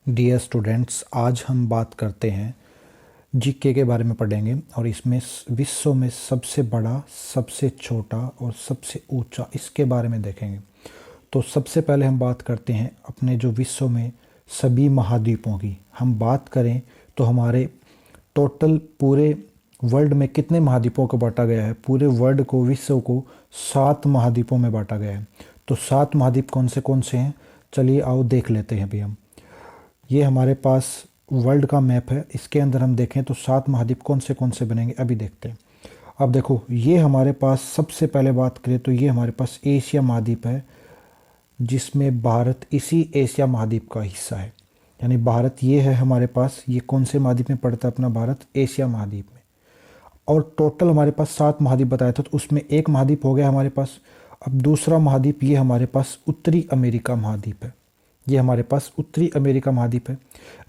Dear students, आज हम बात करते हैं जीके के बारे में पढ़ेंगे और इसमें विश्व में सबसे बड़ा, सबसे छोटा और सबसे ऊंचा इसके बारे में देखेंगे। तो सबसे पहले हम बात करते हैं अपने जो विश्व में सभी महाद्वीपों की। हम बात करें तो हमारे टोटल पूरे वर्ल्ड में कितने महाद्वीपों को बांटा गया है। पूरे वर्ल्ड को, विश्व को 7 महाद्वीपों में बांटा गया है। तो 7 महाद्वीप कौन से हैं, चलिए आओ देख लेते हैं अभी हम। ये हमारे पास वर्ल्ड का मैप है, इसके अंदर हम देखें तो 7 महाद्वीप कौन से बनेंगे अभी देखते हैं। अब देखो, ये हमारे पास सबसे पहले बात करें तो ये हमारे पास एशिया महाद्वीप है, जिसमें भारत इसी एशिया महाद्वीप का हिस्सा है। यानी भारत ये है हमारे पास, ये कौन से महाद्वीप में पड़ता है अपना भारत, एशिया महाद्वीप में। और टोटल हमारे पास 7 महाद्वीप बताया था, तो उसमें एक महाद्वीप हो गया हमारे पास। अब दूसरा महाद्वीप ये हमारे पास उत्तरी अमेरिका महाद्वीप है, ये हमारे पास उत्तरी अमेरिका महाद्वीप है।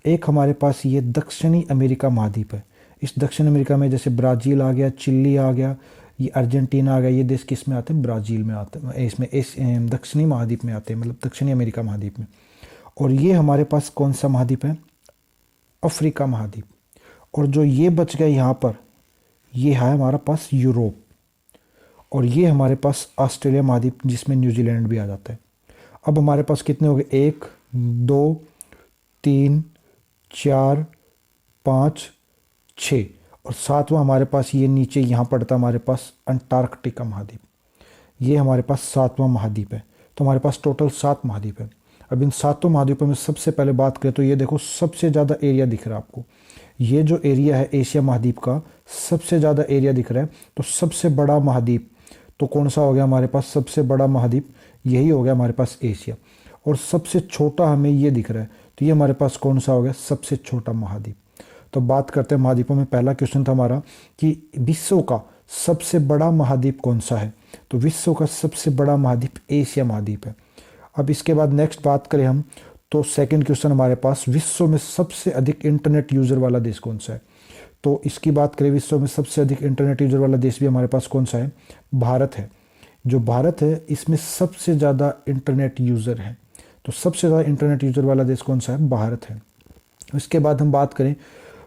एक हमारे पास ये दक्षिणी अमेरिका महाद्वीप है। इस दक्षिण अमेरिका में जैसे ब्राज़ील आ गया, चिली आ गया, ये अर्जेंटीना आ गया, ये देश किस में आते हैं, ब्राज़ील में आते हैं, इसमें इस दक्षिणी महाद्वीप में आते हैं, मतलब दक्षिणी अमेरिका महाद्वीप में। और ये हमारे पास कौन सा महाद्वीप है, अफ्रीका महाद्वीप। और जो ये बच गया यहाँ पर, ये है हमारा पास यूरोप। और ये हमारे पास ऑस्ट्रेलिया महाद्वीप, जिसमें न्यूजीलैंड भी आ जाता है। अब हमारे पास कितने हो गए, 1 2 3 4 5 6 और 7वां हमारे पास ये नीचे यहाँ पड़ता है हमारे पास अंटार्कटिका महाद्वीप। ये हमारे पास 7वां महाद्वीप है। तो हमारे पास टोटल 7 महाद्वीप है। अब इन 7 महाद्वीपों में सबसे पहले बात करें तो ये देखो, सबसे ज़्यादा एरिया दिख रहा है आपको। ये जो एरिया है एशिया महाद्वीप का, सबसे ज़्यादा एरिया दिख रहा है। तो सबसे बड़ा महाद्वीप तो कौन सा हो गया हमारे पास, सबसे बड़ा महाद्वीप यही हो गया हमारे पास एशिया। और सबसे छोटा हमें ये दिख रहा है, तो ये हमारे पास कौन सा हो गया, सबसे छोटा महाद्वीप। तो बात करते हैं महाद्वीपों में। पहला क्वेश्चन था हमारा कि विश्व का सबसे बड़ा महाद्वीप कौन सा है, तो विश्व का सबसे बड़ा महाद्वीप एशिया महाद्वीप है। अब इसके बाद नेक्स्ट बात करें हम, तो सेकंड क्वेश्चन हमारे पास, विश्व में सबसे अधिक इंटरनेट यूज़र वाला देश कौन सा है। तो इसकी बात करें, विश्व में सबसे अधिक इंटरनेट यूज़र वाला देश भी हमारे पास कौन सा है, भारत है। जो भारत है इसमें सबसे ज़्यादा इंटरनेट यूज़र हैं। तो सबसे ज़्यादा इंटरनेट यूज़र वाला देश कौन सा है, भारत है। इसके बाद हम बात करें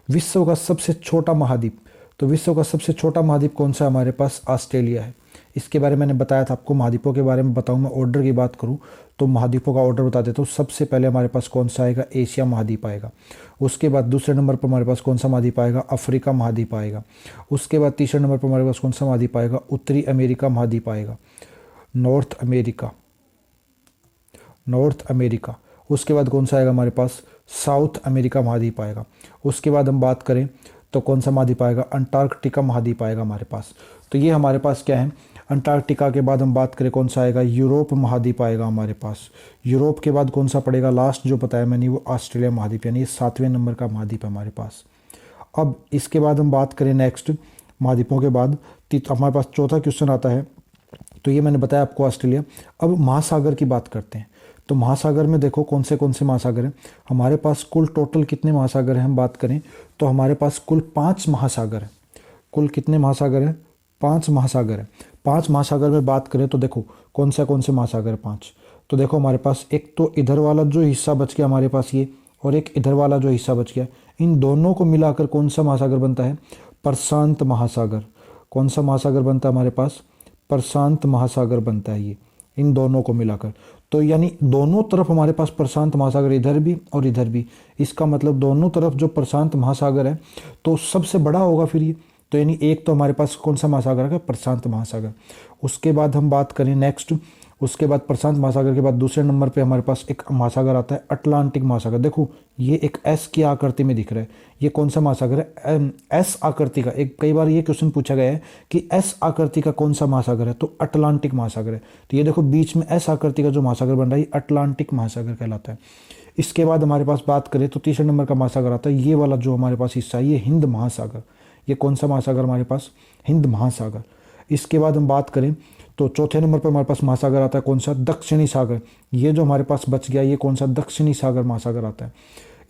विश्व का सबसे छोटा महाद्वीप, तो विश्व का सबसे छोटा महाद्वीप कौन सा है, हमारे पास ऑस्ट्रेलिया है। इसके बारे में मैंने बताया था आपको, महाद्वीपों के बारे में बताऊँ मैं, ऑर्डर की बात करूँ तो महाद्वीपों का ऑर्डर बता देता हूँ। सबसे पहले हमारे पास कौन सा आएगा, एशिया महाद्वीप आएगा। उसके बाद दूसरे नंबर पर हमारे पास कौन सा महाद्वीप आएगा, अफ्रीका महाद्वीप आएगा। उसके बाद तीसरे नंबर पर हमारे पास कौन सा महाद्वीप आएगा, उत्तरी अमेरिका महाद्वीप आएगा, नॉर्थ अमेरिका। उसके बाद कौन सा आएगा हमारे पास, साउथ अमेरिका महाद्वीप आएगा। उसके बाद हम बात करें तो कौन सा महाद्वीप आएगा, अंटार्कटिका महाद्वीप आएगा हमारे पास। तो ये हमारे पास क्या है, अंटार्कटिका के बाद हम बात करें कौन सा आएगा, यूरोप महाद्वीप आएगा हमारे पास। यूरोप के बाद कौन सा पड़ेगा, लास्ट जो बताया मैंने वो ऑस्ट्रेलिया महाद्वीप, यानी 7वें नंबर का महाद्वीप है हमारे पास। अब इसके बाद हम बात करें नेक्स्ट महाद्वीपों के बाद, हमारे पास चौथा क्वेश्चन आता है। तो ये मैंने बताया आपको ऑस्ट्रेलिया। अब महासागर की बात करते हैं। तो महासागर में देखो कौन से महासागर हैं हमारे पास। कुल टोटल कितने महासागर हैं हम बात करें तो हमारे पास कुल 5 महासागर हैं। कुल कितने महासागर हैं, 5 महासागर हैं। 5 महासागर में बात करें तो देखो कौन से महासागर है 5। तो देखो हमारे पास एक तो इधर वाला जो हिस्सा बच गया हमारे पास ये, और एक इधर वाला जो हिस्सा बच गया, इन दोनों को मिलाकर कौन सा महासागर बनता है, प्रशांत महासागर। कौन सा महासागर बनता है हमारे पास, प्रशांत महासागर बनता है ये, इन दोनों को मिलाकर। तो यानी दोनों तरफ हमारे पास प्रशांत महासागर, इधर भी और इधर भी। इसका मतलब दोनों तरफ जो प्रशांत महासागर है तो सबसे बड़ा होगा फिर ये। तो यानी एक तो हमारे पास कौन सा महासागर है, प्रशांत महासागर। उसके बाद हम बात करें नेक्स्ट, उसके बाद प्रशांत महासागर के बाद दूसरे नंबर पे हमारे पास एक महासागर आता है, अटलांटिक महासागर। देखो ये एक एस की आकृति में दिख रहा है, ये कौन सा महासागर है, एस आकृति का। एक कई बार ये क्वेश्चन पूछा गया है कि एस आकृति का कौन सा महासागर है, तो अटलांटिक महासागर है। तो ये देखो बीच में एस आकृति का जो महासागर बन रहा है ये अटलांटिक महासागर कहलाता है। इसके बाद हमारे पास बात करें तो तीसरे नंबर का महासागर आता है, ये वाला जो हमारे पास हिस्सा है ये हिंद महासागर। ये कौन सा महासागर हमारे पास, हिंद महासागर। इसके बाद हम बात करें तो चौथे नंबर पर हमारे पास महासागर आता है कौन सा, दक्षिणी सागर। ये जो हमारे पास बच गया ये कौन सा, दक्षिणी सागर महासागर आता है।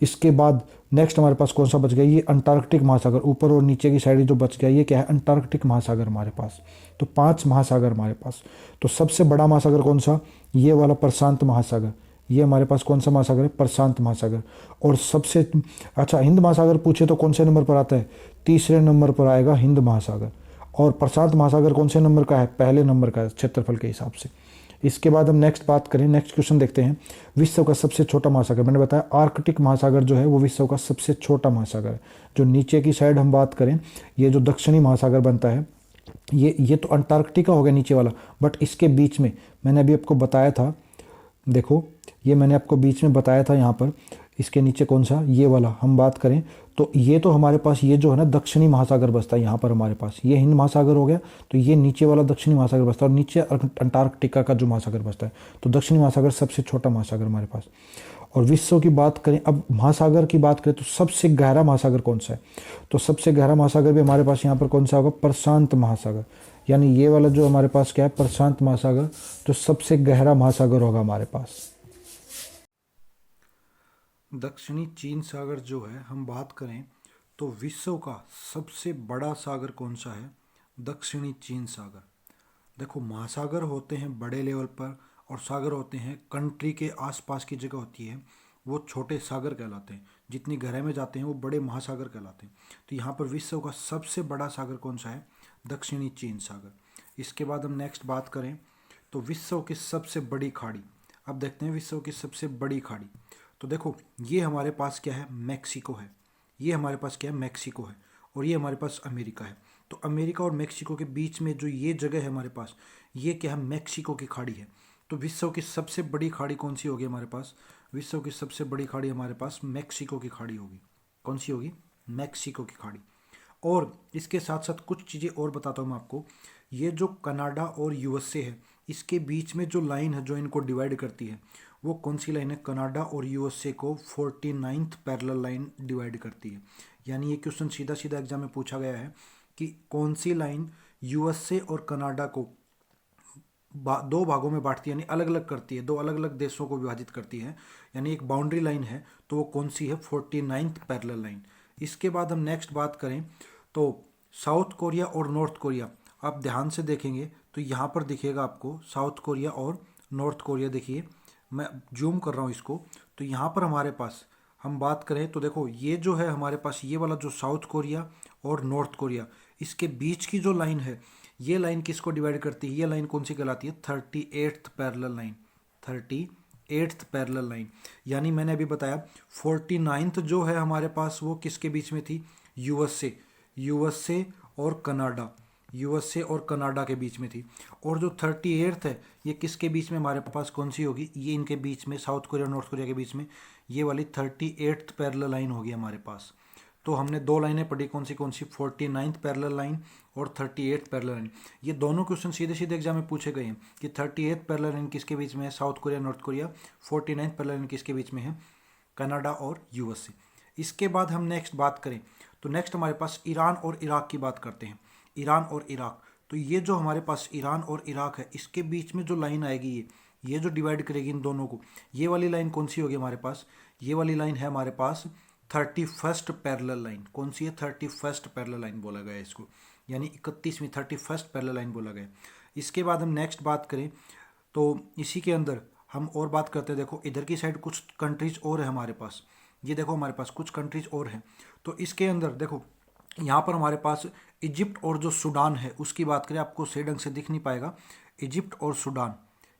इसके बाद नेक्स्ट हमारे पास कौन सा बच गया, ये अंटार्कटिक महासागर। ऊपर और नीचे की साइड जो बच गया ये क्या है, अंटार्कटिक महासागर हमारे पास। तो 5 महासागर हमारे पास। तो सबसे बड़ा महासागर कौन सा, ये वाला प्रशांत महासागर, ये हमारे पास कौन सा महासागर है? प्रशांत महासागर। और सबसे अच्छा, हिंद महासागर पूछे तो कौन से नंबर पर आता है? तीसरे नंबर पर आएगा हिंद महासागर। और प्रशांत महासागर कौन से नंबर का है? पहले नंबर का है क्षेत्रफल के हिसाब से। इसके बाद हम नेक्स्ट बात करें, नेक्स्ट क्वेश्चन देखते हैं। विश्व का सबसे छोटा महासागर, मैंने बताया आर्कटिक महासागर जो है वो विश्व का सबसे छोटा महासागर है। जो नीचे की साइड हम बात करें, ये जो दक्षिणी महासागर बनता है, ये तो अंटार्कटिका हो गया नीचे वाला, बट इसके बीच में मैंने अभी आपको बताया था, देखो ये मैंने आपको बीच में बताया था यहाँ पर, इसके नीचे कौन सा? ये वाला हम बात करें तो ये तो हमारे पास ये जो है ना दक्षिणी महासागर बसता है यहाँ पर हमारे पास, ये हिंद महासागर हो गया, तो ये नीचे वाला दक्षिणी महासागर बसता है और नीचे अंटार्कटिका का जो महासागर बसता है। तो दक्षिणी महासागर सबसे छोटा महासागर हमारे पास। और विश्व की बात करें, अब महासागर की बात करें तो सबसे गहरा महासागर कौन सा है? तो सबसे गहरा महासागर भी हमारे पास यहाँ पर कौन सा होगा? प्रशांत महासागर। यानी ये वाला जो हमारे पास क्या है? प्रशांत महासागर, तो सबसे गहरा महासागर होगा हमारे पास। दक्षिणी चीन सागर जो है हम बात करें तो विश्व का सबसे बड़ा सागर कौन सा है? दक्षिणी चीन सागर। देखो महासागर होते हैं बड़े लेवल पर और सागर होते हैं कंट्री के आसपास की जगह होती है, वो छोटे सागर कहलाते हैं। जितनी गहराई में जाते हैं वो बड़े महासागर कहलाते हैं। तो यहाँ पर विश्व का सबसे बड़ा सागर कौन सा है? दक्षिणी चीन सागर। इसके बाद हम नेक्स्ट बात करें तो विश्व की सबसे बड़ी खाड़ी। अब देखते हैं विश्व की सबसे बड़ी खाड़ी। तो देखो ये हमारे पास क्या है? मैक्सिको है। ये हमारे पास क्या है? मैक्सिको है। और ये हमारे पास अमेरिका है। तो अमेरिका और मैक्सिको के बीच में जो ये जगह है हमारे पास, ये क्या है? मैक्सिको की खाड़ी है। तो विश्व की सबसे बड़ी खाड़ी कौन सी होगी हमारे पास? विश्व की सबसे बड़ी खाड़ी हमारे पास मैक्सिको की खाड़ी होगी। कौन सी होगी? मैक्सिको की खाड़ी। और इसके साथ साथ कुछ चीज़ें और बताता हूँ मैं आपको। ये जो कनाडा और यूएसए है, इसके बीच में जो लाइन है जो इनको डिवाइड करती है, वो कौन सी लाइन है? कनाडा और यूएसए को 49th पैरेलल लाइन डिवाइड करती है। यानी ये क्वेश्चन सीधा सीधा एग्जाम में पूछा गया है कि कौन सी लाइन यूएसए और कनाडा को दो भागों में बांटती है, यानी अलग अलग करती है, दो अलग अलग देशों को विभाजित करती है, यानी एक बाउंड्री लाइन है। तो वो कौन सी है? 49th parallel line. इसके बाद हम नेक्स्ट बात करें तो साउथ कोरिया और नॉर्थ कोरिया, आप ध्यान से देखेंगे तो यहाँ पर दिखेगा आपको साउथ कोरिया और नॉर्थ कोरिया। देखिए मैं जूम कर रहा हूँ इसको, तो यहाँ पर हमारे पास हम बात करें तो देखो ये जो है हमारे पास, ये वाला जो साउथ कोरिया और नॉर्थ कोरिया, इसके बीच की जो लाइन है, ये लाइन किसको डिवाइड करती है? ये लाइन कौन सी कहलाती है? 38th parallel line. 38th parallel line. यानी मैंने अभी बताया 49th जो है हमारे पास वो किसके बीच में थी? यूएसए और कनाडा, यूएसए और कनाडा के बीच में थी। और जो 38th है ये किसके बीच में हमारे पास कौन सी होगी? ये इनके बीच में, साउथ कोरिया और नॉर्थ कोरिया के बीच में ये वाली 38th पैरेलल लाइन होगी हमारे पास। तो हमने दो लाइनें पढ़ी, कौन सी 49th पैरेलल लाइन और 38th पैरेलल लाइन। ये दोनों क्वेश्चन सीधे सीधे एग्जाम में पूछे गए हैं कि 38th पैरेलल लाइन किसके बीच में है? South Korea north Korea. 49th parallel line किसके बीच में है? कनाडा और यूएसए। इसके बाद हम नेक्स्ट बात करें तो नेक्स्ट हमारे पास ईरान और इराक की बात करते हैं। ईरान और इराक, तो ये जो हमारे पास ईरान और इराक है, इसके बीच में जो लाइन आएगी, ये जो डिवाइड करेगी इन दोनों को, ये वाली लाइन कौन सी होगी हमारे पास? ये वाली लाइन है हमारे पास 31st पैरेलल लाइन। कौन सी है? 31st पैरेलल लाइन बोला गया है इसको, यानी 31वीं 31st पैरेलल लाइन बोला गया। इसके बाद हम नेक्स्ट बात करें तो इसी के अंदर हम और बात करते हैं। देखो इधर की साइड कुछ कंट्रीज और है हमारे पास, ये देखो हमारे पास कुछ कंट्रीज और हैं। तो इसके अंदर देखो यहाँ पर हमारे पास इजिप्ट और जो सूडान है उसकी बात करें, आपको सही ढंग से दिख नहीं पाएगा, इजिप्ट और सूडान,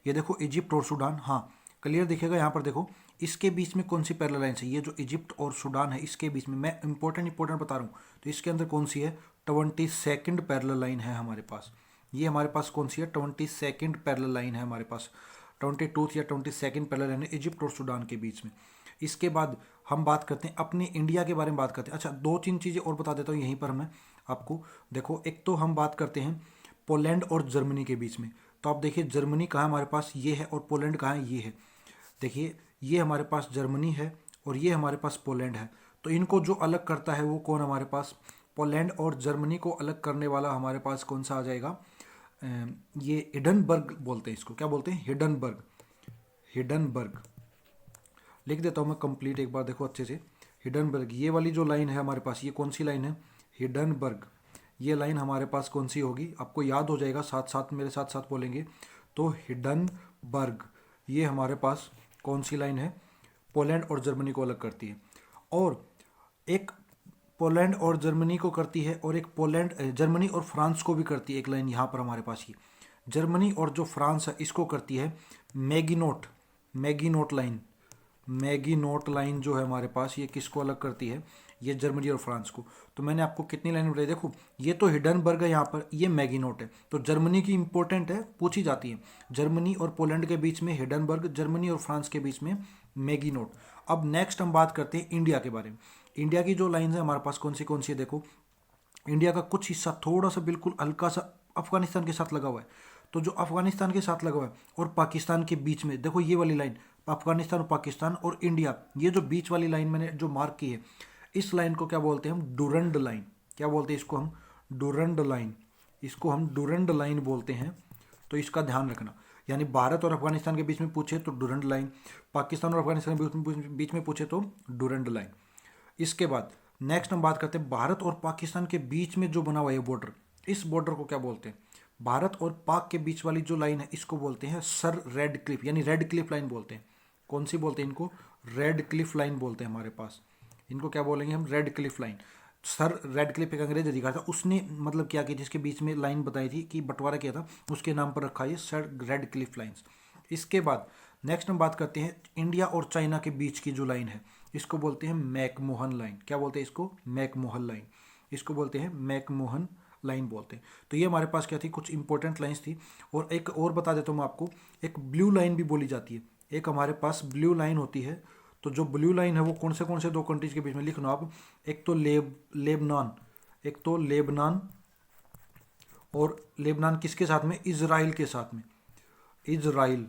ये देखो इजिप्ट और सूडान, हाँ क्लियर दिखेगा यहाँ पर। देखो इसके बीच में कौन सी पैरेलल लाइन है? ये जो इजिप्ट और सूडान है इसके बीच में, मैं इंपॉर्टेंट बता रहा हूँ, तो इसके अंदर कौन सी है? 22nd पैरेलल लाइन है हमारे पास। ये हमारे पास कौन सी है? 22nd पैरेलल लाइन है हमारे पास। 22th या 22nd पैरेलल लाइन है इजिप्ट और सूडान के बीच में। इसके बाद हम बात करते हैं अपने इंडिया के बारे में बात करते हैं। अच्छा दो तीन चीज़ें और बता देता हूँ यहीं पर मैं आपको। देखो एक तो हम बात करते हैं पोलैंड और जर्मनी के बीच में। तो आप देखिए जर्मनी कहाँ हमारे पास? ये है। और पोलैंड कहाँ है? ये है। देखिए ये हमारे पास जर्मनी है और ये हमारे पास पोलैंड है। तो इनको जो अलग करता है वो कौन हमारे पास? पोलैंड और जर्मनी को अलग करने वाला हमारे पास कौन सा आ जाएगा? ये हिडनबर्ग बोलते हैं इसको। क्या बोलते हैं? हिडनबर्ग। हिडनबर्ग लिख देता हूँ मैं कंप्लीट एक बार, देखो अच्छे से। हिडनबर्ग, ये वाली जो लाइन है हमारे पास, ये कौन सी लाइन है? हिडनबर्ग। ये लाइन हमारे पास कौन सी होगी? आपको याद हो जाएगा, साथ साथ मेरे साथ साथ बोलेंगे तो हिडनबर्ग। ये हमारे पास कौन सी लाइन है? पोलैंड और जर्मनी को अलग करती है। और एक पोलैंड और जर्मनी को करती है, और एक पोलैंड जर्मनी और फ्रांस को भी करती है एक लाइन यहाँ पर हमारे पास। ये जर्मनी और जो फ्रांस है इसको करती है मैगिनोट, मैगिनोट लाइन। मैगिनोट लाइन जो है हमारे पास, ये किसको अलग करती है? ये जर्मनी और फ्रांस को। तो मैंने आपको कितनी लाइन बताई? देखो ये तो हिडनबर्ग है यहाँ पर, ये मैगिनोट है। तो जर्मनी की इंपॉर्टेंट है, पूछी जाती है। जर्मनी और पोलैंड के बीच में हिडनबर्ग, जर्मनी और फ्रांस के बीच में मैगिनोट। अब नेक्स्ट हम बात करते हैं इंडिया के बारे में। इंडिया की जो लाइन है हमारे पास कौन सी है? देखो इंडिया का कुछ हिस्सा थोड़ा सा बिल्कुल हल्का सा अफगानिस्तान के साथ लगा हुआ है। तो जो अफगानिस्तान के साथ लगा हुआ है और पाकिस्तान के बीच में, देखो ये वाली लाइन, अफगानिस्तान और पाकिस्तान और इंडिया, ये जो बीच वाली लाइन मैंने जो मार्क की है, इस लाइन को क्या बोलते हैं हम? Durand line. क्या बोलते हैं इसको हम? Durand line. इसको हम डूरंड लाइन बोलते हैं। तो इसका ध्यान रखना। यानी भारत और अफगानिस्तान के बीच में पूछे तो डूरंड लाइन, पाकिस्तान और अफगानिस्तान के बीच में पूछे तो डूरंड लाइन। इसके बाद नेक्स्ट हम बात करते हैं भारत और पाकिस्तान के बीच में जो बना हुआ है बॉर्डर, इस बॉर्डर को क्या बोलते हैं? भारत और पाक के बीच वाली जो लाइन है इसको बोलते हैं सर रेड क्लिफ, यानी रेड क्लिफ लाइन बोलते हैं। कौन सी बोलते हैं इनको? रेड क्लिफ लाइन बोलते हैं हमारे पास। इनको क्या बोलेंगे हम? Red Cliff line. Sir red Cliff एक अंग्रेज अधिकारी था, उसने मतलब क्या किया, जिसके बीच में लाइन बताई थी कि बंटवारा किया था, उसके नाम पर रखा है सर रेड क्लिफ लाइन्स। इसके बाद नेक्स्ट हम बात करते हैं इंडिया और चाइना के बीच की जो लाइन है, इसको बोलते हैं मैकमोहन लाइन। क्या बोलते हैं इसको? McMahon line. इसको बोलते हैं मैकमोहन लाइन बोलते हैं। तो ये हमारे पास क्या थी? कुछ इंपॉर्टेंट लाइंस थी। और एक और बता देता हूँ मैं आपको, एक ब्लू लाइन भी बोली जाती है। एक हमारे पास ब्लू लाइन होती है। तो जो ब्लू लाइन है वो कौन से दो कंट्रीज के बीच में? लिखना आप। एक तो लेबनान, एक तो लेबनान, और लेबनान किसके साथ में? इजराइल के साथ में। इजराइल।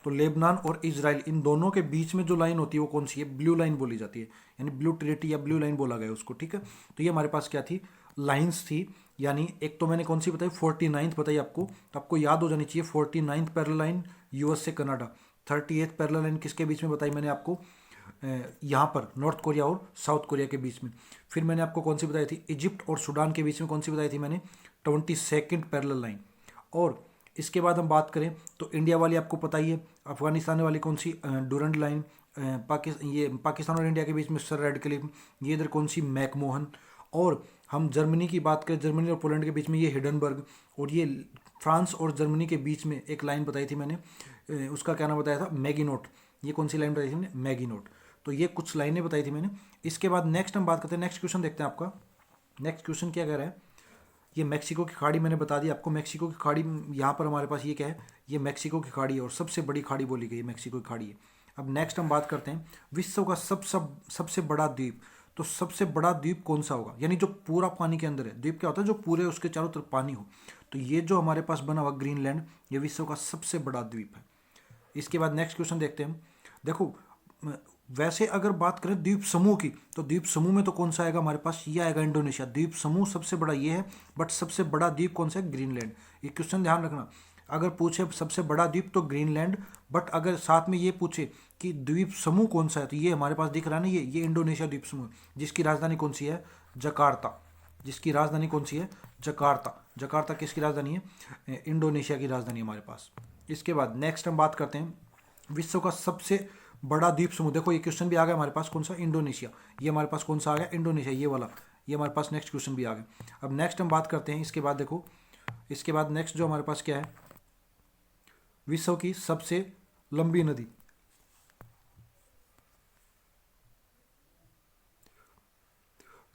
तो लेबनान और इजराइल, इन दोनों के बीच में जो लाइन होती है वो कौन सी है? ब्लू लाइन बोली जाती है। यानी ब्लू ट्रिनिटी या ब्लू लाइन बोला गया उसको, ठीक है। तो ये हमारे पास क्या थी? लाइंस थी। यानी एक तो मैंने कौन सी बताई? 49th बताई आपको, तो आपको याद हो जानी चाहिए 49th पैरेलल लाइन यूएस से कनाडा। 38th पैरेलल लाइन किसके बीच में बताई मैंने आपको? यहाँ पर नॉर्थ कोरिया और साउथ कोरिया के बीच में। फिर मैंने आपको कौन सी बताई थी? इजिप्ट और सूडान के बीच में कौन सी बताई थी मैंने? 22nd parallel line. और इसके बाद हम बात करें तो इंडिया वाली आपको पता ही है। अफगानिस्तान वाली कौन सी? Durand line. पाकिस्तान और इंडिया के बीच में सर रेड क्लिफ। ये इधर कौन सी? मैकमोहन। और हम जर्मनी की बात करें, जर्मनी और पोलैंड के बीच में ये हिडनबर्ग। और ये फ्रांस और जर्मनी के बीच में एक लाइन बताई थी मैंने, उसका क्या नाम बताया था? मैगिनोट। ये कौन सी लाइन बताई थी मैंने? मैगिनोट। तो ये कुछ लाइनें बताई थी मैंने। इसके बाद नेक्स्ट हम बात करते हैं, नेक्स्ट क्वेश्चन देखते हैं आपका। नेक्स्ट क्वेश्चन क्या कह रहा है? ये मैक्सिको की खाड़ी मैंने बता दी आपको। मैक्सिको की खाड़ी यहाँ पर हमारे पास ये क्या है? ये मैक्सिको की खाड़ी है और सबसे बड़ी खाड़ी बोली गई है, मैक्सिको की खाड़ी है। अब नेक्स्ट हम बात करते हैं विश्व का सबसे बड़ा द्वीप। तो सबसे बड़ा द्वीप कौन सा होगा? यानी जो पूरा पानी के अंदर है। द्वीप क्या होता है? जो पूरे उसके चारों तरफ पानी हो। तो ये जो हमारे पास बना हुआ ग्रीनलैंड, ये विश्व का सबसे बड़ा द्वीप है। इसके बाद नेक्स्ट क्वेश्चन देखते हैं हम। देखो वैसे अगर बात करें द्वीप समूह की, तो द्वीप समूह में तो कौन सा आएगा हमारे पास? ये आएगा इंडोनेशिया। द्वीप समूह सबसे बड़ा ये है, बट सबसे बड़ा द्वीप कौन सा है? ग्रीनलैंड। ये क्वेश्चन ध्यान रखना। अगर पूछे सबसे बड़ा द्वीप तो ग्रीनलैंड, बट अगर साथ में ये पूछे कि द्वीप समूह कौन सा है, तो ये हमारे पास दिख रहा है ना, ये इंडोनेशिया द्वीप समूह, जिसकी राजधानी कौन सी है? जकार्ता। जिसकी राजधानी कौन सी है? जकार्ता। जकार्ता किसकी राजधानी है? इंडोनेशिया की राजधानी हमारे पास। इसके बाद नेक्स्ट हम बात करते हैं विश्व का सबसे बड़ा द्वीप समूह। देखो ये क्वेश्चन भी आ गया हमारे पास, कौन सा? इंडोनेशिया। ये हमारे पास कौन सा आ गया? इंडोनेशिया, ये वाला। ये हमारे पास नेक्स्ट क्वेश्चन भी आ गया। अब नेक्स्ट हम बात करते हैं इसके बाद। देखो इसके बाद नेक्स्ट जो हमारे पास क्या है? विश्व की सबसे लंबी नदी।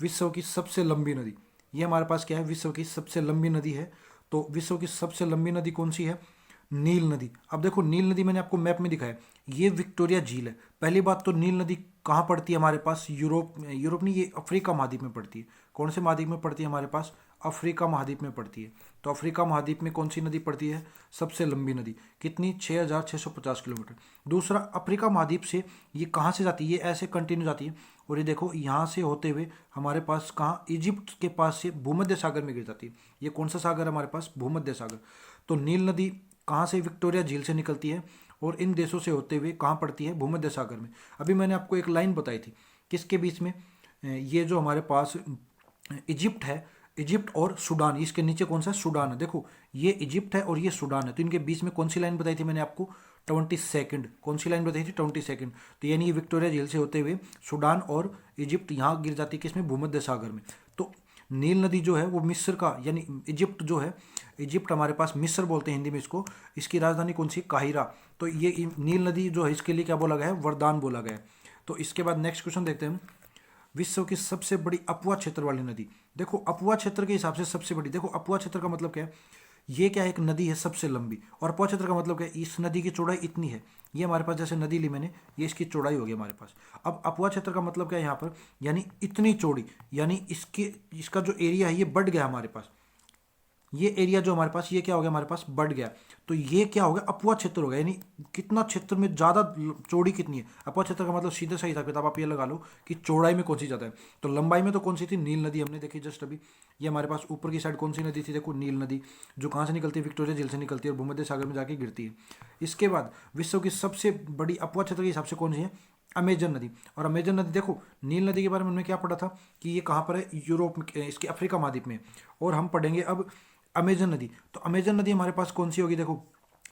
विश्व की सबसे लंबी नदी, ये हमारे पास क्या है? विश्व की सबसे लंबी नदी है। तो विश्व की सबसे लंबी नदी कौन सी है? नील नदी। अब देखो नील नदी मैंने आपको मैप में दिखाया, ये विक्टोरिया झील है। पहली बात तो नील नदी कहाँ पड़ती है हमारे पास? यूरोप नहीं, ये अफ्रीका महाद्वीप में पड़ती है। कौन से महाद्वीप में पड़ती है हमारे पास? अफ्रीका महाद्वीप में पड़ती है। तो अफ्रीका महाद्वीप में कौन सी नदी पड़ती है? सबसे लंबी नदी। कितनी? 6650 किलोमीटर। दूसरा, अफ्रीका महाद्वीप से ये कहाँ से जाती है? ये ऐसे कंटिन्यू जाती है और ये देखो यहाँ से होते हुए हमारे पास कहाँ? इजिप्ट के पास से भूमध्य सागर में गिर जाती है। ये कौन सा सागर है हमारे पास? भूमध्य सागर। तो नील नदी कहाँ से? विक्टोरिया झील से निकलती है और इन देशों से होते हुए कहाँ पड़ती है? भूमध्य सागर में। अभी मैंने आपको एक लाइन बताई थी, किसके बीच में? ये जो हमारे पास इजिप्ट है, इजिप्ट और सूडान, इसके नीचे कौन सा? सूडान है। देखो ये इजिप्ट है और ये सूडान है, तो इनके बीच में कौन सी लाइन बताई थी मैंने आपको? 22, कौन सी लाइन बताई थी? 22। तो यानी ये विक्टोरिया झील से होते हुए सूडान और इजिप्ट यहाँ गिर जाती है किसमें? भूमध्य सागर में। तो नील नदी जो है वो मिस्र का, यानी इजिप्ट जो है, इजिप्ट हमारे पास मिस्र बोलते हैं हिंदी में इसको, इसकी राजधानी कौन सी? काहिरा। तो ये नील नदी जो है इसके लिए क्या बोला गया है? वरदान बोला गया है। तो इसके बाद नेक्स्ट क्वेश्चन देखते हैं, विश्व की सबसे बड़ी अपवा क्षेत्र वाली नदी। देखो अपवा क्षेत्र के हिसाब से सबसे बड़ी, देखो अपवा क्षेत्र का मतलब क्या है? ये क्या है? एक नदी है सबसे लंबी, और अपवा क्षेत्र का मतलब क्या है? इस नदी की चौड़ाई इतनी है, ये हमारे पास जैसे नदी ली मैंने, ये इसकी चौड़ाई होगी हमारे पास। अब अपवा क्षेत्र का मतलब क्या है यहाँ पर? यानी इतनी चौड़ी, यानी इसका जो एरिया है ये बढ़ गया हमारे पास, ये एरिया जो हमारे पास, ये क्या हो गया हमारे पास? बढ़ गया। तो ये क्या हो गया? अपवा क्षेत्र हो गया। यानी कितना क्षेत्र में ज़्यादा चौड़ी कितनी है? अपवा क्षेत्र का मतलब सीधे सही हिसाब किताब आप ये लगा लो कि चौड़ाई में कौन सी ज़्यादा है। तो लंबाई में तो कौन सी थी? नील नदी हमने देखी जस्ट अभी। ये हमारे पास ऊपर की साइड कौन सी नदी थी? देखो नील नदी, जो कहाँ से निकलती है? विक्टोरिया झील से निकलती है और भूमध्य सागर में जाके गिरती है। इसके बाद विश्व की सबसे बड़ी अपवा क्षेत्र के हिसाब से कौन सी है? अमेजन नदी। और अमेजन नदी, देखो नील नदी के बारे में हमने क्या पढ़ा था कि ये कहाँ पर है? यूरोप में, इसके अफ्रीका महाद्वीप में। और हम पढ़ेंगे अब अमेजन नदी। तो अमेजन नदी हमारे पास कौन सी होगी? देखो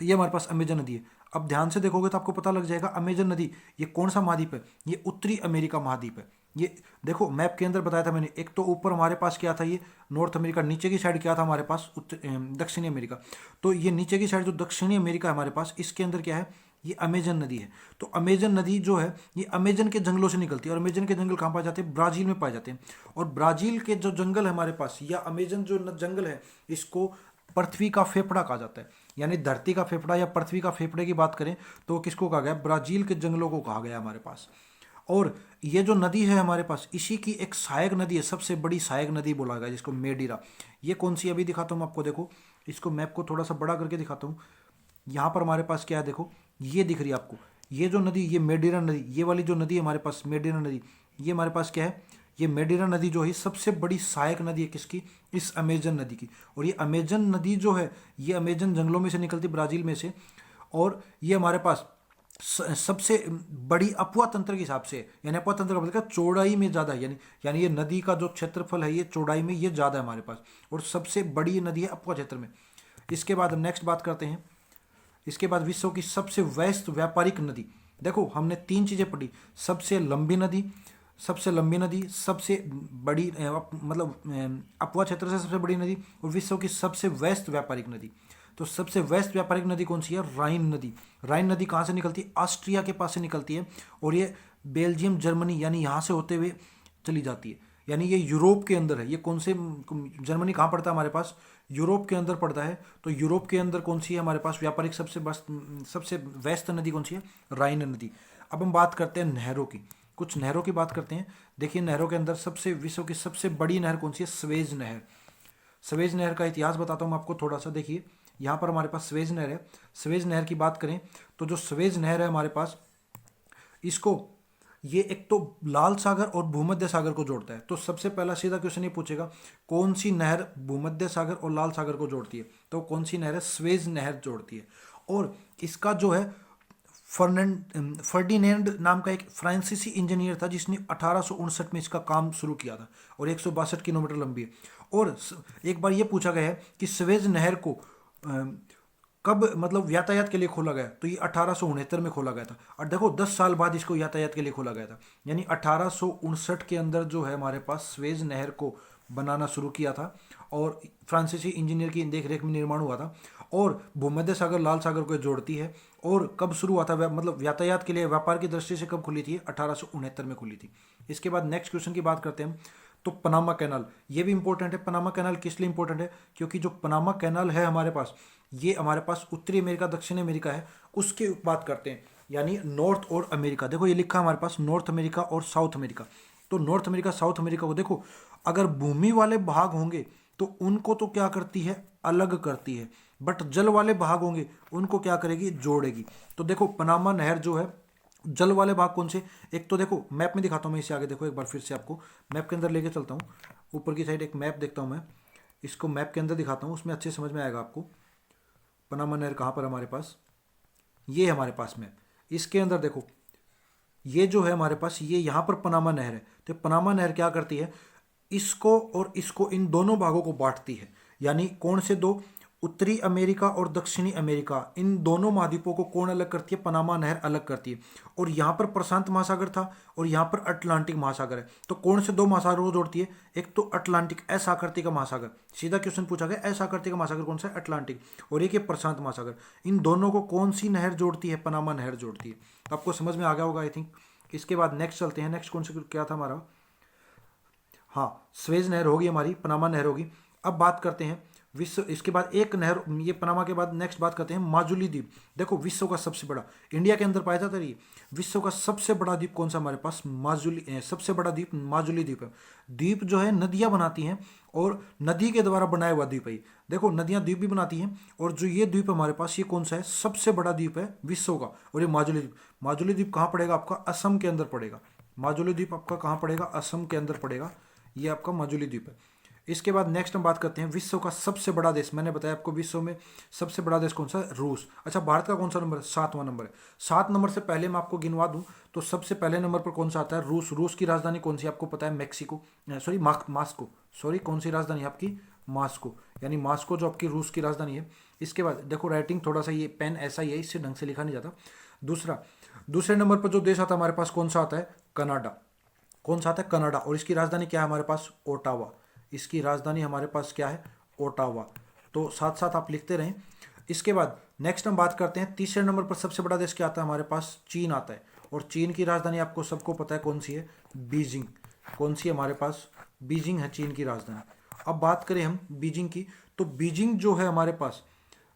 ये हमारे पास अमेजन नदी है। अब ध्यान से देखोगे तो आपको पता लग जाएगा अमेजन नदी ये कौन सा महाद्वीप है? ये उत्तरी अमेरिका महाद्वीप है। ये देखो मैप के अंदर बताया था मैंने, एक तो ऊपर हमारे पास क्या था? ये नॉर्थ अमेरिका, नीचे की साइड क्या था हमारे पास? दक्षिणी अमेरिका। तो ये नीचे की साइड जो दक्षिणी अमेरिका है हमारे पास, इसके अंदर क्या है? ये अमेजन नदी है। तो अमेजन नदी जो है ये अमेजन के जंगलों से निकलती है, और अमेजन के जंगल कहाँ पाए जाते हैं? ब्राजील में पाए जाते हैं। और ब्राजील के जो जंगल है हमारे पास, या अमेजन जो जंगल है, इसको पृथ्वी का फेफड़ा कहा जाता है। यानी धरती का फेफड़ा या पृथ्वी का फेफड़े की बात करें तो किसको कहा गया? ब्राजील के जंगलों को कहा गया हमारे पास। और ये जो नदी है हमारे पास, इसी की एक सहायक नदी है, सबसे बड़ी सहायक नदी बोला गया जिसको मेडीरा। ये कौन सी? अभी दिखाता हूँ आपको, देखो इसको मैप को थोड़ा सा बड़ा करके दिखाता हूँ। यहाँ पर हमारे पास क्या है? देखो ये दिख रही है आपको, ये जो नदी, ये मेडीरा नदी, ये वाली जो नदी हमारे पास मेडीरा नदी, ये हमारे पास क्या है? ये मेडीरा नदी जो है सबसे बड़ी सहायक नदी है किसकी? इस अमेजन नदी की। और ये अमेजन नदी जो है ये अमेजन जंगलों में से निकलती, ब्राजील में से। और ये हमारे पास सबसे बड़ी अपवा तंत्र के हिसाब से, यानी अपवा तंत्र का मतलब चौड़ाई में ज़्यादा है, यानी ये नदी का जो क्षेत्रफल है ये चौड़ाई में ये ज़्यादा है हमारे पास, और सबसे बड़ी नदी है अपवा क्षेत्र में। इसके बाद नेक्स्ट बात करते हैं, इसके बाद विश्व की सबसे व्यस्त व्यापारिक नदी। देखो हमने 3 चीज़ें पढ़ी, सबसे लंबी नदी, सबसे लंबी नदी, सबसे बड़ी मतलब अपवा क्षेत्र से सबसे बड़ी नदी, और विश्व की सबसे व्यस्त व्यापारिक नदी। तो सबसे व्यस्त व्यापारिक नदी कौन सी है? राइन नदी। राइन नदी कहाँ से निकलती है? ऑस्ट्रिया के पास से निकलती है, और ये बेल्जियम, जर्मनी यानी यहाँ से होते हुए चली जाती है। यानी ये यूरोप के अंदर है। ये कौन से? जर्मनी कहाँ पड़ता है हमारे पास? यूरोप के अंदर पड़ता है। तो यूरोप के अंदर कौन सी है हमारे पास व्यापारिक सबसे व्यस्त नदी कौन सी है? राइन नदी। अब हम बात करते हैं नहरों की, कुछ नहरों की बात करते हैं। देखिए नहरों के अंदर विश्व की सबसे बड़ी नहर कौन सी है? स्वेज नहर। स्वेज नहर का इतिहास बताता हूँ आपको थोड़ा सा। देखिए यहाँ पर हमारे पास स्वेज नहर है। स्वेज नहर की बात करें तो जो स्वेज नहर है हमारे पास, इसको ये एक तो लाल सागर और भूमध्य सागर को जोड़ता है। तो सबसे पहला सीधा क्वेश्चन ये पूछेगा कौन सी नहर भूमध्य सागर और लाल सागर को जोड़ती है? तो कौन सी नहर है? स्वेज नहर जोड़ती है। और इसका जो है फर्डिनेंड नाम का एक फ्रांसीसी इंजीनियर था जिसने 1859 में इसका काम शुरू किया था, और 162 किलोमीटर लंबी है। और एक बार ये पूछा गया है कि स्वेज नहर को कब मतलब यातायात के लिए खोला गया? तो ये 1869 में खोला गया था। और देखो 10 साल बाद इसको यातायात के लिए खोला गया था। यानी 1859 के अंदर जो है हमारे पास स्वेज नहर को बनाना शुरू किया था, और फ्रांसीसी इंजीनियर की देखरेख में निर्माण हुआ था। और भूमध्य सागर लाल सागर को जोड़ती है। और कब शुरू हुआ था? मतलब यातायात के लिए, व्यापार की दृष्टि से कब खुली थी? 1869 में खुली थी। इसके बाद नेक्स्ट क्वेश्चन की बात करते हैं तो पनामा कैनाल, ये भी इंपॉर्टेंट है। पनामा कैनाल किस लिए इंपॉर्टेंट है? क्योंकि जो पनामा कैनाल है हमारे पास, ये हमारे पास उत्तरी अमेरिका, दक्षिणी अमेरिका है, उसकी बात करते हैं। यानी नॉर्थ और अमेरिका, देखो ये लिखा है हमारे पास नॉर्थ अमेरिका और साउथ अमेरिका। तो नॉर्थ अमेरिका, साउथ अमेरिका को देखो, अगर भूमि वाले भाग होंगे तो उनको तो क्या करती है? अलग करती है। बट जल वाले भाग होंगे उनको क्या करेगी? जोड़ेगी। तो देखो पनामा नहर जो है, जल वाले भाग कौन से? एक तो देखो मैप में दिखाता हूँ मैं, इसे आगे देखो एक बार फिर से आपको मैप के अंदर लेके चलता हूँ। ऊपर की साइड एक मैप देखता हूँ मैं, इसको मैप के अंदर दिखाता हूँ, उसमें अच्छे समझ में आएगा आपको। पनामा नहर कहाँ पर हमारे पास? ये हमारे पास मैप, इसके अंदर देखो ये जो है हमारे पास, ये यहाँ पर पनामा नहर है। तो पनामा नहर क्या करती है? इसको और इसको, इन दोनों भागों को बांटती है। यानी कौन से दो? उत्तरी अमेरिका और दक्षिणी अमेरिका, इन दोनों महाद्वीपों को कौन अलग करती है? पनामा नहर अलग करती है। और यहाँ पर प्रशांत महासागर था और यहाँ पर अटलांटिक महासागर है। तो कौन से दो महासागरों को जोड़ती है? एक तो अटलांटिक, एस आकृति का महासागर, सीधा क्वेश्चन पूछा गया, एस आकृति का महासागर कौन सा है? अटलांटिक। और एक ये प्रशांत महासागर, इन दोनों को कौन सी नहर जोड़ती है? पनामा नहर जोड़ती है। आपको समझ में आ गया होगा आई थिंक। इसके बाद नेक्स्ट चलते हैं। नेक्स्ट कौन सा क्या था हमारा? हाँ, स्वेज नहर होगी हमारी, पनामा नहर होगी। अब बात करते हैं विश्व, इसके बाद एक नहर, ये पनामा के बाद नेक्स्ट बात करते हैं माजुली द्वीप। देखो विश्व का सबसे बड़ा, इंडिया के अंदर पाया जाता है, विश्व का सबसे बड़ा द्वीप कौन सा हमारे पास? माजुली, सबसे बड़ा द्वीप माजुली द्वीप है। द्वीप जो है नदियां बनाती हैं और नदी के द्वारा बनाया हुआ द्वीप है। देखो नदियां द्वीप भी बनाती हैं, और जो ये द्वीप हमारे पास, ये कौन सा है? सबसे बड़ा द्वीप है विश्व का, और ये माजुली द्वीप। माजुली द्वीप कहाँ पड़ेगा आपका? असम के अंदर पड़ेगा। माजुली द्वीप आपका कहाँ पड़ेगा? असम के अंदर पड़ेगा। ये आपका माजुली द्वीप है। इसके बाद नेक्स्ट हम बात करते हैं विश्व का सबसे बड़ा देश। मैंने बताया आपको विश्व में सबसे बड़ा देश कौन सा है? रूस। अच्छा, भारत का कौन सा नंबर है? 7वां नंबर है। 7 नंबर से पहले मैं आपको गिनवा दूं तो सबसे पहले नंबर पर कौन सा आता है? रूस। रूस की राजधानी कौन सी आपको पता है? Mexico, sorry Moscow. सॉरी, कौन सी राजधानी है आपकी? मास्को, यानी मास्को जो आपकी रूस की राजधानी है। इसके बाद देखो राइटिंग थोड़ा सा, ये पेन ऐसा ही है, इससे ढंग से लिखा नहीं जाता। दूसरे नंबर पर जो देश आता है हमारे पास, कौन सा आता है? कनाडा। कौन सा आता है? कनाडा। और इसकी राजधानी क्या है हमारे पास? ओटावा। इसकी राजधानी हमारे पास क्या है? ओटावा। तो साथ साथ आप लिखते रहें। इसके बाद नेक्स्ट हम बात करते हैं, तीसरे नंबर पर सबसे बड़ा देश क्या आता है हमारे पास? चीन आता है। और चीन की राजधानी आपको सबको पता है कौन सी है? बीजिंग। कौन सी है हमारे पास? बीजिंग है चीन की राजधानी। अब बात करें हम बीजिंग की, तो बीजिंग जो है हमारे पास,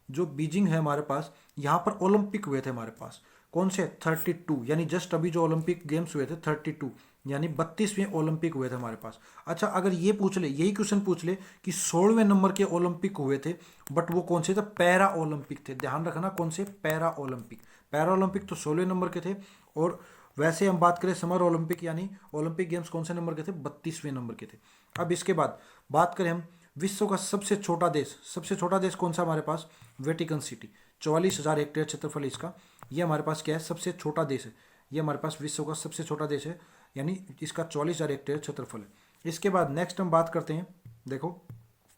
जो बीजिंग है हमारे पास, यहाँ पर ओलंपिक हुए थे हमारे पास। कौन से? 32, यानी जस्ट अभी जो ओलंपिक गेम्स हुए थे 32, यानी 32वें ओलंपिक हुए थे हमारे पास। अच्छा, अगर ये पूछ ले, यही क्वेश्चन पूछ ले कि 16वें नंबर के ओलंपिक हुए थे, बट वो कौन से थे? पैरा ओलंपिक थे। ध्यान रखना कौन से? Para Olympic. पैरा ओलंपिक तो 16वें नंबर के थे। और वैसे हम बात करें समर ओलंपिक यानी ओलंपिक गेम्स कौन से नंबर के थे? 32वें नंबर के थे। अब इसके बाद बात करें हम विश्व का सबसे छोटा देश। सबसे छोटा देश कौन सा हमारे पास? Vatican city. 44,000 हेक्टेयर क्षेत्रफल इसका। ये हमारे पास क्या है? सबसे छोटा देश है। ये हमारे पास विश्व का सबसे छोटा देश है, यानी इसका 44,000 हेक्टेयर क्षेत्रफल है। इसके बाद नेक्स्ट हम बात करते हैं। देखो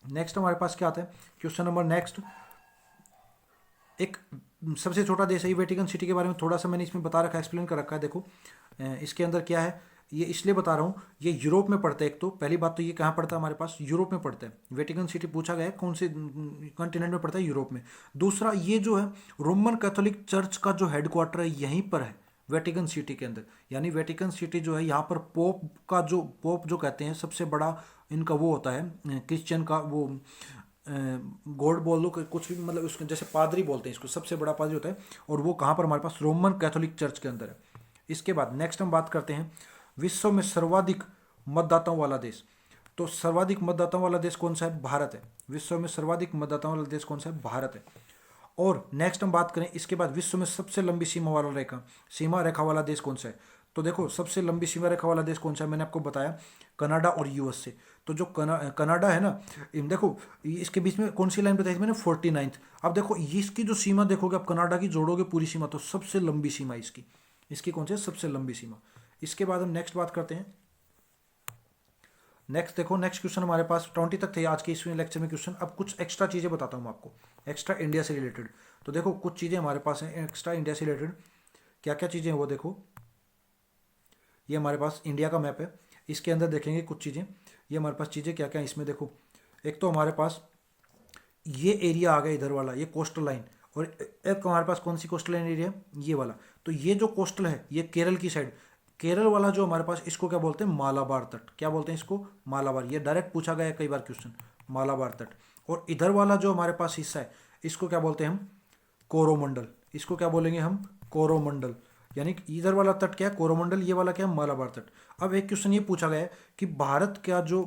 नेक्स्ट हमारे पास क्या आता है? क्वेश्चन नंबर नेक्स्ट, एक सबसे छोटा देश है वेटिकन सिटी के बारे में थोड़ा सा मैंने इसमें बता रखा है, एक्सप्लेन कर रखा है। देखो इसके अंदर क्या है, ये इसलिए बता रहा हूँ, ये यूरोप में पड़ता है। एक तो पहली बात तो ये कहाँ पड़ता है हमारे पास? यूरोप में पड़ता है। वेटिकन सिटी पूछा गया है कौन से कॉन्टिनेंट में पड़ता है? यूरोप में। दूसरा, ये जो है रोमन कैथोलिक चर्च का जो हेडक्वार्टर है यहीं पर है, वेटिकन सिटी के अंदर। यानी वेटिकन सिटी जो है, यहाँ पर पोप जो कहते हैं सबसे बड़ा इनका वो होता है क्रिश्चियन का, वो गॉड बोल लो कुछ भी, मतलब उसके जैसे पादरी बोलते हैं इसको, सबसे बड़ा पादरी होता है। और वो कहाँ पर? हमारे पास रोमन कैथोलिक चर्च के अंदर है। इसके बाद नेक्स्ट हम बात करते हैं विश्व में सर्वाधिक मतदाताओं वाला देश। तो सर्वाधिक मतदाताओं वाला देश कौन सा है? भारत है। विश्व में सर्वाधिक मतदाताओं वाला देश कौन सा है? भारत है। और नेक्स्ट हम बात करें इसके बाद विश्व में सबसे लंबी सीमा रेखा वाला देश कौन सा है? तो देखो सबसे लंबी सीमा रेखा वाला देश कौन सा है? मैंने आपको बताया कनाडा और यूएस से। तो जो कनाडा है ना, देखो इसके बीच में कौन सी लाइन बताई थी मैंने? 49th। अब देखो इसकी जो सीमा देखोगे आप, कनाडा की जोड़ोगे पूरी सीमा, तो सबसे लंबी सीमा इसकी कौन सी है? सबसे लंबी सीमा। इसके बाद हम नेक्स्ट बात करते हैं। नेक्स्ट देखो, नेक्स्ट क्वेश्चन हमारे पास 20 तक थे आज के इस लेक्चर में क्वेश्चन। अब कुछ एक्स्ट्रा चीज़ें बताता हूँ मैं आपको, एक्स्ट्रा इंडिया से रिलेटेड। तो देखो कुछ चीज़ें हमारे पास हैं एक्स्ट्रा इंडिया से रिलेटेड। क्या क्या चीज़ें हैं वो देखो, ये हमारे पास इंडिया का मैप है, इसके अंदर देखेंगे कुछ चीज़ें। ये हमारे पास चीज़ें क्या क्या है इसमें देखो, एक तो हमारे पास ये एरिया आ गया इधर वाला, ये कोस्टल लाइन। और एक हमारे पास कौन सी कोस्टल लाइन एरिया? ये वाला। तो ये जो कोस्टल है ये केरल की साइड, केरल वाला जो हमारे पास, इसको क्या बोलते हैं? मालाबार तट। क्या बोलते हैं इसको? मालाबार। ये डायरेक्ट पूछा गया है कई बार क्वेश्चन, मालाबार तट। और इधर वाला जो हमारे पास हिस्सा है इसको क्या बोलते हैं हम? कोरोमंडल। इसको क्या बोलेंगे हम? कोरोमंडल। यानी इधर वाला तट क्या है? कोरोमंडल। ये वाला क्या है? मालाबार तट। अब एक क्वेश्चन ये पूछा गया है कि भारत का जो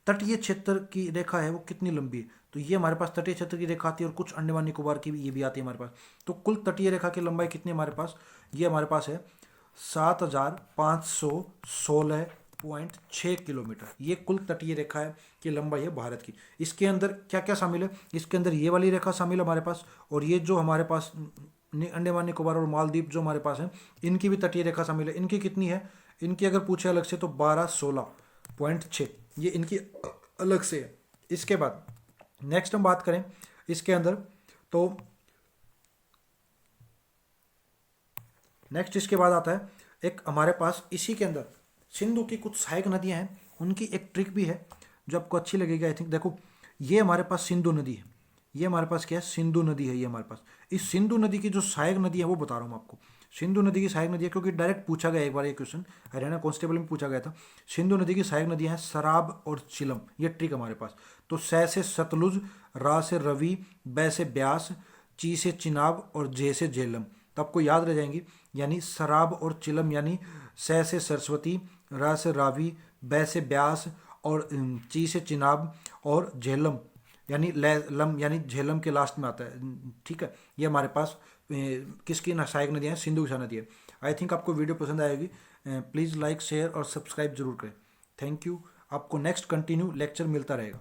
तटीय क्षेत्र की रेखा है वो कितनी लंबी है? तो ये हमारे पास तटीय क्षेत्र की रेखा आती है, और कुछ अंडमान निकोबार की भी ये भी आती है हमारे पास। तो कुल तटीय रेखा की लंबाई कितनी हमारे पास? ये हमारे पास है 7,516.6 किलोमीटर। ये कुल तटीय रेखा है की लंबाई है भारत की। इसके अंदर क्या क्या शामिल है? इसके अंदर ये वाली रेखा शामिल है हमारे पास, और ये जो हमारे पास अंडमान निकोबार और मालदीव जो हमारे पास है, इनकी भी तटीय रेखा शामिल है। इनकी कितनी है? इनकी अगर पूछे अलग से तो 1216.6, ये इनकी अलग से है। इसके बाद नेक्स्ट हम बात करें इसके अंदर। तो नेक्स्ट इसके बाद आता है एक हमारे पास इसी के अंदर सिंधु की कुछ सहायक नदियां हैं, उनकी एक ट्रिक भी है जो आपको अच्छी लगेगी आई थिंक। देखो ये हमारे पास सिंधु नदी है, ये हमारे पास क्या है, सिंधु नदी है ये हमारे पास। इस सिंधु नदी की जो सहायक नदी है वो बता रहा हूँ मैं आपको। सिंधु नदी की सहायक नदी है, क्योंकि डायरेक्ट पूछा गया एक बार ये क्वेश्चन, हरियाणा कांस्टेबल में पूछा गया था। सिंधु नदी की सहायक नदियां हैं सराब और चिलम, ये ट्रिक हमारे पास। तो सै से सतलुज, रा से रवि, बै से ब्यास, ची से चिनाब और जे से झेलम। तो आपको याद रह जाएंगी, यानी सराब और चिलम यानी सै से सरस्वती, रा से रावी, बै से ब्यास और ची से चिनाब और झेलम यानी लम यानी झेलम के लास्ट में आता है। ठीक है, ये हमारे पास किसकी सहायक नदियाँ हैं, सिंधु नदी है। आई थिंक आपको वीडियो पसंद आएगी। प्लीज़ लाइक शेयर और सब्सक्राइब जरूर करें। Thank you. आपको नेक्स्ट कंटिन्यू लेक्चर मिलता रहेगा।